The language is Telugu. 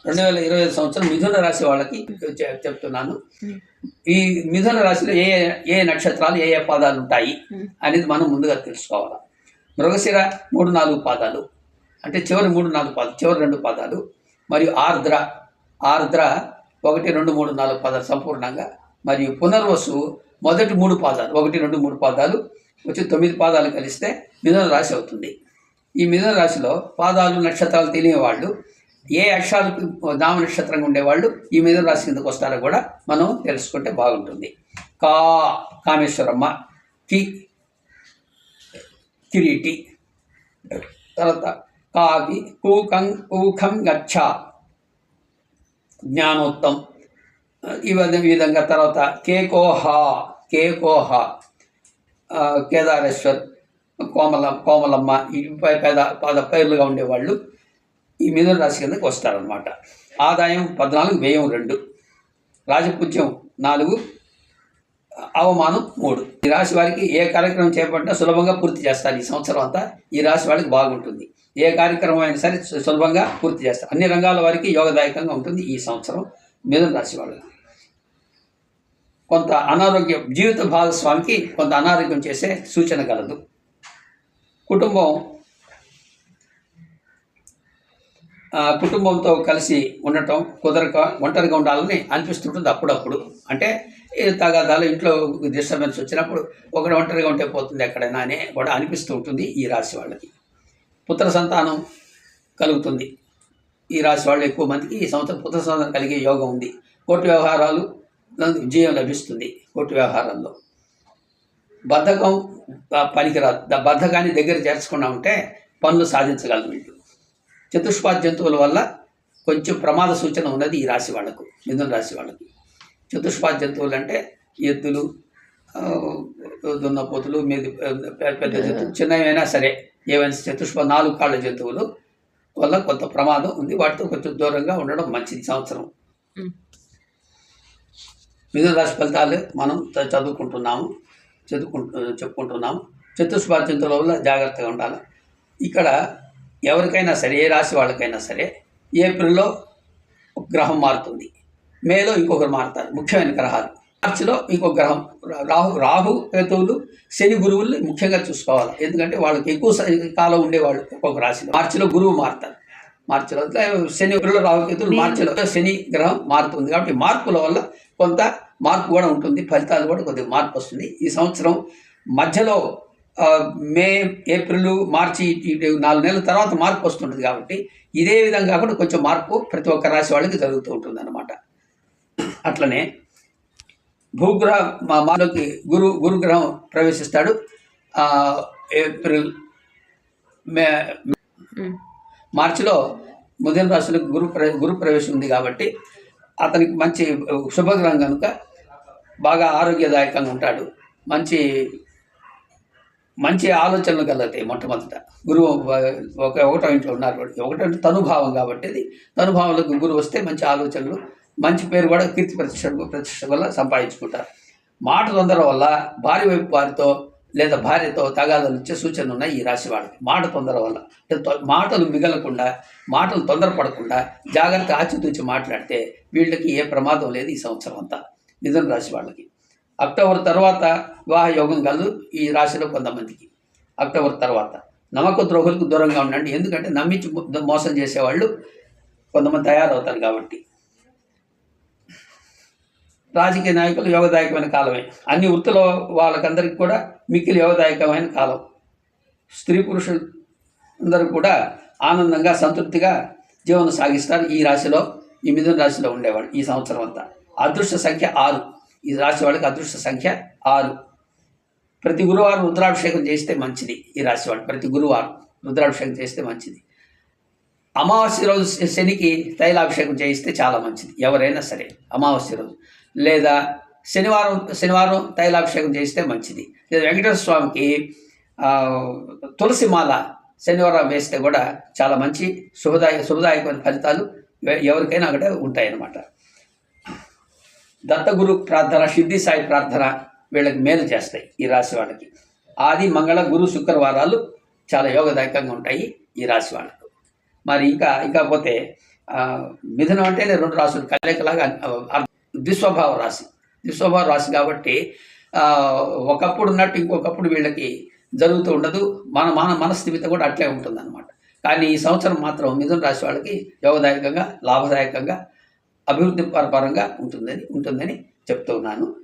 2025 సంవత్సరం మిథున రాశి వాళ్ళకి చెప్తున్నాను. ఈ మిథున రాశిలో ఏ ఏ నక్షత్రాలు ఏ ఏ పాదాలు ఉంటాయి అనేది మనం ముందుగా తెలుసుకోవాలి. మృగశిర 3-4 పాదాలు, అంటే చివరి 3-4 పాదాలు, చివరి 2 పాదాలు, మరియు ఆర్ద్ర 1, 2, 3, 4 పాదాలు సంపూర్ణంగా, మరియు పునర్వసు మొదటి 3 పాదాలు 1, 2, 3 పాదాలు వచ్చి 9 పాదాలు కలిస్తే మిథున రాశి అవుతుంది. ఈ మిథున రాశిలో పాదాలు నక్షత్రాలు తెలియని వాళ్ళు, ఏ అక్షరాలకు నామ నక్షత్రంగా ఉండేవాళ్ళు ఈ మిథున రాశి కిందకు వస్తారో కూడా మనం తెలుసుకుంటే బాగుంటుంది. కామేశ్వరమ్మ, కిరీటి, తర్వాత కాకి, కూఖం గచ్చ, జ్ఞానోత్తం, ఈ విధంగా. తర్వాత కేకోహ, కేదారేశ్వర్, కోమలమ్మ, ఈ పద పేర్లుగా ఉండేవాళ్ళు ఈ మిథున రాశి కిందకి వస్తారనమాట. ఆదాయం 14, వ్యయం 2, రాజపూజ్యం 4, అవమానం 3. ఈ రాశి వారికి ఏ కార్యక్రమం చేపట్టినా సులభంగా పూర్తి చేస్తారు. ఈ సంవత్సరం అంతా ఈ రాశి వాళ్ళకి బాగుంటుంది. ఏ కార్యక్రమం అయినా సరే సులభంగా పూర్తి చేస్తారు. అన్ని రంగాల వారికి యోగదాయకంగా ఉంటుంది ఈ సంవత్సరం మిథున రాశి వాళ్ళకి. కొంత అనారోగ్యం, జీవిత భాగస్వామికి కొంత అనారోగ్యం చేసే సూచన కలదు. కుటుంబంతో కలిసి ఉండటం కుదరక ఒంటరిగా ఉండాలని అనిపిస్తుంటుంది అప్పుడప్పుడు. అంటే తగాదాలు, ఇంట్లో డిస్టర్బెన్స్ వచ్చినప్పుడు ఒకటి ఒంటరిగా ఉంటే పోతుంది ఎక్కడైనా అని కూడా అనిపిస్తూ ఉంటుంది ఈ రాశి వాళ్ళకి. పుత్ర సంతానం కలుగుతుంది. ఈ రాశి వాళ్ళు ఎక్కువ మందికి ఈ సంవత్సరం పుత్ర సంతానం కలిగే యోగం ఉంది. కోర్టు వ్యవహారాలు విజయం లభిస్తుంది. కోర్టు వ్యవహారాల్లో బద్ధకం పనికిరాదు. బద్ధకాన్ని దగ్గర చేర్చకుండా ఉంటే పనులు సాధించగలరు వీళ్ళు. చతుష్పాద జంతువుల వల్ల కొంచెం ప్రమాద సూచన ఉన్నది ఈ రాశి వాళ్ళకు, మిథున రాశి వాళ్ళకి. చతుష్పాద జంతువులు అంటే ఎద్దులు, దున్నపోతులు, పెద్ద జంతువులు, చిన్నవైనా సరే ఏవైనా 4 కాళ్ళ జంతువులు వల్ల కొంత ప్రమాదం ఉంది. వాటితో కొంచెం దూరంగా ఉండడం మంచిది సంవత్సరం. మిథున రాశి ఫలితాలు మనం చెప్పుకుంటున్నాము. చతుష్పాద జంతువుల వల్ల జాగ్రత్తగా ఉండాలి. ఇక్కడ ఎవరికైనా సరే, ఏ రాశి వాళ్ళకైనా సరే, ఏప్రిల్లో ఒక గ్రహం మారుతుంది, మేలో ఇంకొకరు మారుతారు. ముఖ్యమైన గ్రహాలు. మార్చిలో ఇంకొక గ్రహం, రాహు కేతువులు, శని, గురువులు ముఖ్యంగా చూసుకోవాలి. ఎందుకంటే వాళ్ళకి ఎక్కువ కాలం ఉండేవాళ్ళు ఒక్కొక్క రాశిలో. మార్చిలో గురువు మారుతారు. మార్చిలో శని, రాహు కేతువులు, మార్చిలో శని గ్రహం మారుతుంది. కాబట్టి మార్పుల వల్ల కొంత మార్పు కూడా ఉంటుంది. ఫలితాలు కూడా కొద్దిగా మార్పు వస్తుంది. ఈ సంవత్సరం మధ్యలో మే, ఏప్రిల్, మార్చి 4 నెలల తర్వాత మార్పు వస్తుంటుంది. కాబట్టి ఇదే విధంగా కూడా కొంచెం మార్పు ప్రతి ఒక్క రాశి వాళ్ళకి జరుగుతూ ఉంటుంది అన్నమాట. అట్లనే భూగ్రహ మాలోకి గురుగ్రహం ప్రవేశిస్తాడు. ఏప్రిల్, మే, మార్చిలో మిథున రాశిలో గురు ప్రవేశం ఉంది. కాబట్టి అతనికి మంచి శుభగ్రహం కనుక బాగా ఆరోగ్యదాయకంగా ఉంటాడు. మంచి ఆలోచనలు కలుగుతాయి. మొట్టమొదట గురువు ఒకటో ఇంట్లో ఉన్నారు. ఒకటో తనుభావం కాబట్టి అది తనుభావంలోకి గురువు వస్తే మంచి ఆలోచనలు, మంచి పేరు కూడా, కీర్తి ప్రతిష్ట వల్ల సంపాదించుకుంటారు. మాట తొందర వల్ల భార్య వైపు వారితో లేదా భార్యతో తగాదాలు ఇచ్చే సూచనలు ఉన్నాయి ఈ రాశి వాళ్ళకి. మాట తొందర వల్ల మాటలు మిగలకుండా, మాటలు తొందరపడకుండా జాగ్రత్త ఆచితూచి మాట్లాడితే వీళ్ళకి ఏ ప్రమాదం లేదు ఈ సంవత్సరం అంతా మిథున రాశి వాళ్ళకి. అక్టోబర్ తర్వాత వివాహ యోగం కలదు ఈ రాశిలో కొంతమందికి. అక్టోబర్ తర్వాత నమ్మక ద్రోహులకు దూరంగా ఉండండి. ఎందుకంటే నమ్మించి మోసం చేసేవాళ్ళు కొంతమంది తయారవుతారు. కాబట్టి రాజకీయ నాయకులు యోగదాయకమైన కాలమే. అన్ని వృత్తుల వాళ్ళకందరికీ కూడా మిక్కిలి యోగదాయకమైన కాలం. స్త్రీ పురుషులు అందరూ కూడా ఆనందంగా, సంతృప్తిగా జీవనం సాగిస్తారు ఈ రాశిలో, ఈ మిథున రాశిలో ఉండేవాళ్ళు ఈ సంవత్సరం అంతా. అదృష్ట సంఖ్య 6. ఈ రాశి వాళ్ళకి అదృష్ట సంఖ్య 6. ప్రతి గురువారం రుద్రాభిషేకం చేస్తే మంచిది ఈ రాశి వాళ్ళు. ప్రతి గురువారం రుద్రాభిషేకం చేస్తే మంచిది. అమావాస్య రోజు శనికి తైలాభిషేకం చేయిస్తే చాలా మంచిది ఎవరైనా సరే. అమావాస్య రోజు లేదా శనివారం తైలాభిషేకం చేయిస్తే మంచిది. లేదా వెంకటేశ్వర స్వామికి తులసిమాల శనివారం వేస్తే కూడా చాలా మంచి శుభదాయకమైన ఫలితాలు ఎవరికైనా అక్కడ ఉంటాయన్నమాట. దత్తగురు ప్రార్థన, షిర్డీ సాయి ప్రార్థన వీళ్ళకి మేలు చేస్తాయి ఈ రాశి వాళ్ళకి. ఆది, మంగళ, గురు, శుక్రవారాలు చాలా యోగదాయకంగా ఉంటాయి ఈ రాశి వాళ్ళకు. మరి ఇంకా పోతే మిథునం అంటేనే రెండు రాసులు కలయికలాగా ద్విస్వభావ రాశి. ద్విస్వభావ రాశి కాబట్టి ఒకప్పుడు ఉన్నట్టు ఇంకొకప్పుడు వీళ్ళకి జరుగుతూ ఉండదు. మనస్థిమిత కూడా అట్లే ఉంటుందన్నమాట. కానీ ఈ సంవత్సరం మాత్రం మిథున రాశి వాళ్ళకి యోగదాయకంగా, లాభదాయకంగా, అభివృద్ధి పరంగా ఉంటుందని చెప్తూ ఉన్నాను.